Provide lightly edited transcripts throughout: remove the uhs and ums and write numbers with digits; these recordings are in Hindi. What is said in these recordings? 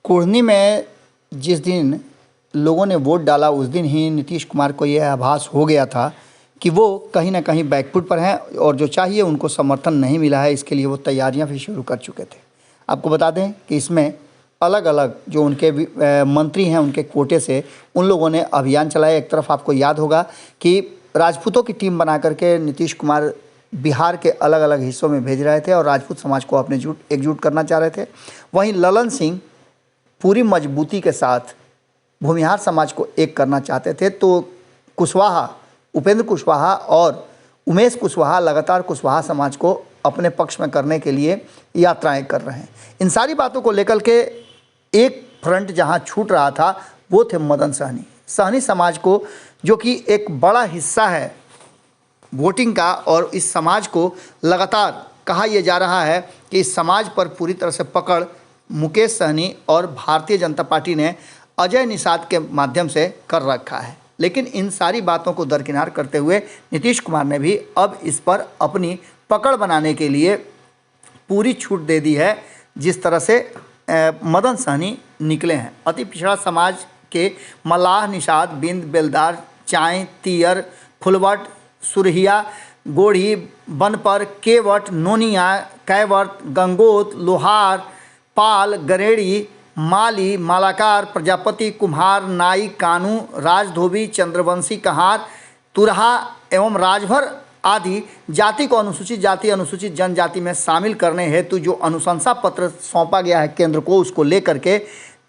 कोढ़नी में जिस दिन लोगों ने वोट डाला उस दिन ही नीतीश कुमार को यह आभास हो गया था कि वो कहीं ना कहीं बैकफुट पर हैं और जो चाहिए उनको समर्थन नहीं मिला है। इसके लिए वो तैयारियां भी शुरू कर चुके थे। आपको बता दें कि इसमें अलग अलग जो उनके मंत्री हैं उनके कोटे से उन लोगों ने अभियान चलाया। एक तरफ आपको याद होगा कि राजपूतों की टीम बना करके नीतीश कुमार बिहार के अलग अलग हिस्सों में भेज रहे थे और राजपूत समाज को अपने एकजुट करना चाह रहे थे। वहीं ललन सिंह पूरी मजबूती के साथ भूमिहार समाज को एक करना चाहते थे। तो कुशवाहा, उपेंद्र कुशवाहा और उमेश कुशवाहा लगातार कुशवाहा समाज को अपने पक्ष में करने के लिए यात्राएं कर रहे हैं। इन सारी बातों को लेकर के एक फ्रंट जहां छूट रहा था वो थे मदन सहनी। सहनी समाज को, जो कि एक बड़ा हिस्सा है वोटिंग का, और इस समाज को लगातार कहा यह जा रहा है कि इस समाज पर पूरी तरह से पकड़ मुकेश सहनी और भारतीय जनता पार्टी ने अजय निषाद के माध्यम से कर रखा है। लेकिन इन सारी बातों को दरकिनार करते हुए नीतीश कुमार ने भी अब इस पर अपनी पकड़ बनाने के लिए पूरी छूट दे दी है। जिस तरह से मदन सहनी निकले हैं, अति पिछड़ा समाज के मल्लाह, निषाद, बिंद, बेलदार, चाय, तियर, फुलवट, सुरहिया, गोढ़ी, बनपर, केवट, नोनिया, कैवर्त, गंगोत, लोहार, पाल, गरेड़ी, माली, मालाकार, प्रजापति, कुम्हार, नाई, कानू, राजधोबी, चंद्रवंशी, कहार, तुरहा एवं राजभर आदि जाति को अनुसूचित जाति, अनुसूचित जनजाति में शामिल करने हेतु जो अनुशंसा पत्र सौंपा गया है केंद्र को, उसको लेकर के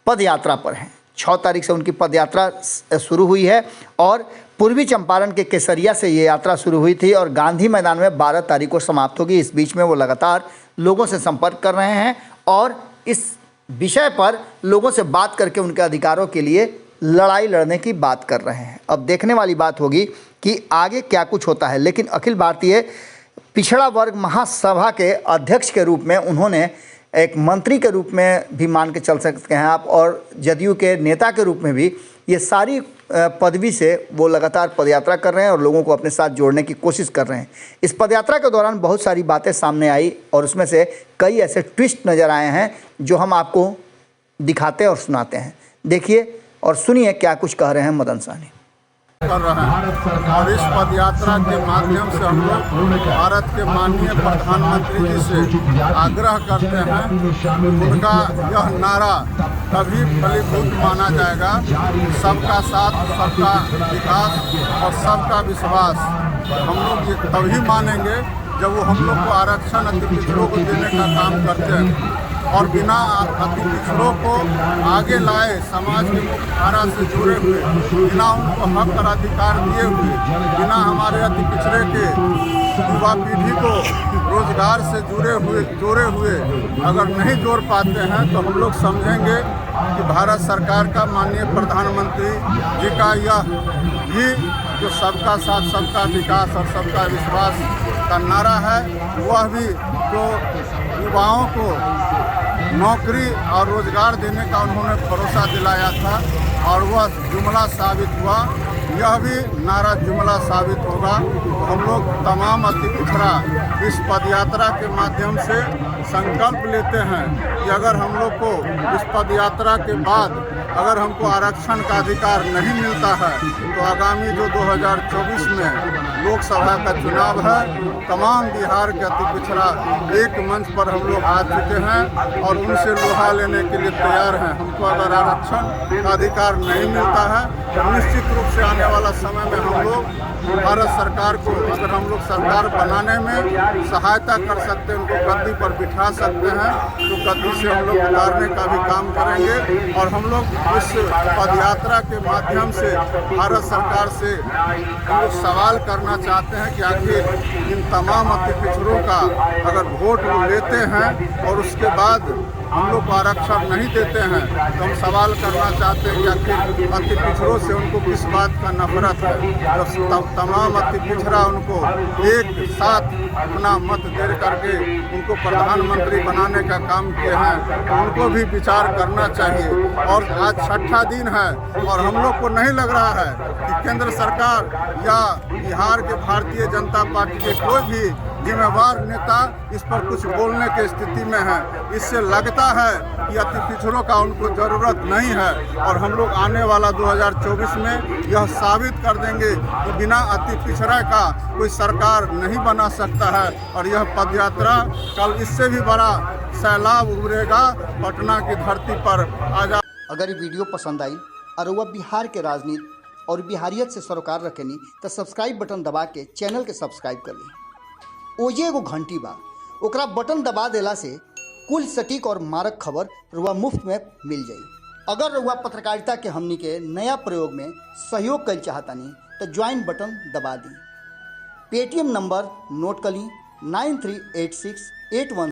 पदयात्रा पर हैं। 6 तारीख से उनकी पदयात्रा शुरू हुई है और पूर्वी चंपारण के केसरिया से ये यात्रा शुरू हुई थी और गांधी मैदान में 12 तारीख को समाप्त होगी। इस बीच में वो लगातार लोगों से संपर्क कर रहे हैं और इस विषय पर लोगों से बात करके उनके अधिकारों के लिए लड़ाई लड़ने की बात कर रहे हैं। अब देखने वाली बात होगी कि आगे क्या कुछ होता है। लेकिन अखिल भारतीय पिछड़ा वर्ग महासभा के अध्यक्ष के रूप में उन्होंने एक मंत्री के रूप में भी मान के चल सकते हैं आप, और जदयू के नेता के रूप में भी ये सारी पदवी से वो लगातार पदयात्रा कर रहे हैं और लोगों को अपने साथ जोड़ने की कोशिश कर रहे हैं। इस पदयात्रा के दौरान बहुत सारी बातें सामने आई और उसमें से कई ऐसे ट्विस्ट नज़र आए हैं जो हम आपको दिखाते और सुनाते हैं। देखिए और सुनिए क्या कुछ कह रहे हैं मदन सहनी। कर रहे हैं और इस पदयात्रा के माध्यम से हम लोग भारत के माननीय प्रधानमंत्री जी से आग्रह करते हैं, उनका यह नारा तभी फलीभूत माना जाएगा, सबका साथ, सबका विकास और सबका विश्वास। हम लोग ये तभी मानेंगे जब वो हम लोग को आरक्षण अति पिछड़ों को देने का काम करते हैं और बिना अति पिछड़ों को आगे लाए, समाज के मुख्यधारा से जुड़े हुए, बिना उनको हक और अधिकार दिए हुए, बिना हमारे अति पिछड़े के युवा पीढ़ी को रोजगार से जोड़े हुए अगर नहीं जोड़ पाते हैं तो हम लोग समझेंगे कि भारत सरकार का माननीय प्रधानमंत्री जी का यह भी जो सबका साथ, सबका विकास और सबका विश्वास का नारा है, वह भी जो युवाओं को नौकरी और रोजगार देने का उन्होंने भरोसा दिलाया था और वह जुमला साबित हुआ, यह भी नारा जुमला साबित होगा। तो हम लोग तमाम अति पिछड़ा इस पदयात्रा के माध्यम से संकल्प लेते हैं कि अगर हम लोग को इस पदयात्रा के बाद अगर हमको आरक्षण का अधिकार नहीं मिलता है तो आगामी जो 2024 में लोकसभा का चुनाव है, तमाम बिहार के अति पिछड़ा एक मंच पर हम लोग आ चुके हैं और उनसे लोहा लेने के लिए तैयार हैं। हमको अगर आरक्षण का अधिकार नहीं मिलता है तो निश्चित रूप से आने वाला समय में हम लोग भारत सरकार को, अगर हम लोग सरकार बनाने में सहायता कर सकते हैं, उनको गद्दी पर बिठा सकते हैं, तो गद्दी से हम लोग उतारने का भी काम करेंगे। और हम लोग इस पदयात्रा के माध्यम से भारत सरकार से हम लोग सवाल करना चाहते हैं कि आखिर इन तमाम अति पिछड़ों का अगर वोट वो लेते हैं और उसके बाद हम लोग को आरक्षण नहीं देते हैं तो हम सवाल करना चाहते हैं कि आखिर अति पिछड़ों से उनको किस बात का नफरत है। जब तमाम अति पिछड़ा उनको एक साथ अपना मत दे करके उनको प्रधानमंत्री बनाने का काम किए हैं तो उनको भी विचार करना चाहिए। और आज 6ठा दिन है और हम लोग को नहीं लग रहा है कि केंद्र सरकार या बिहार के भारतीय जनता पार्टी के कोई भी जिम्मेवार नेता इस पर कुछ बोलने की स्थिति में है। इससे लगता है कि अति पिछड़ों का उनको ज़रूरत नहीं है और हम लोग आने वाला 2024 में यह साबित कर देंगे कि बिना अति पिछड़ा का कोई सरकार नहीं बना सकता है। और यह पदयात्रा कल इससे भी बड़ा सैलाब उभरेगा पटना की धरती पर। अगर ये वीडियो पसंद आई और वह बिहार के राजनीति और बिहारियत से सरोकार रखेनी तो सब्सक्राइब बटन दबा के चैनल के सब्सक्राइब कर ली। ओजे एगो घंटी बा, ओकरा बटन दबा देला से कुल सटीक और मारक खबर रुआ मुफ्त में मिल जाई। अगर रुआ पत्रकारिता के हमनी के नया प्रयोग में सहयोग कर चाहतानी तो ज्वाइन बटन दबा दी। पेटीएम नंबर नोट कर ली 938681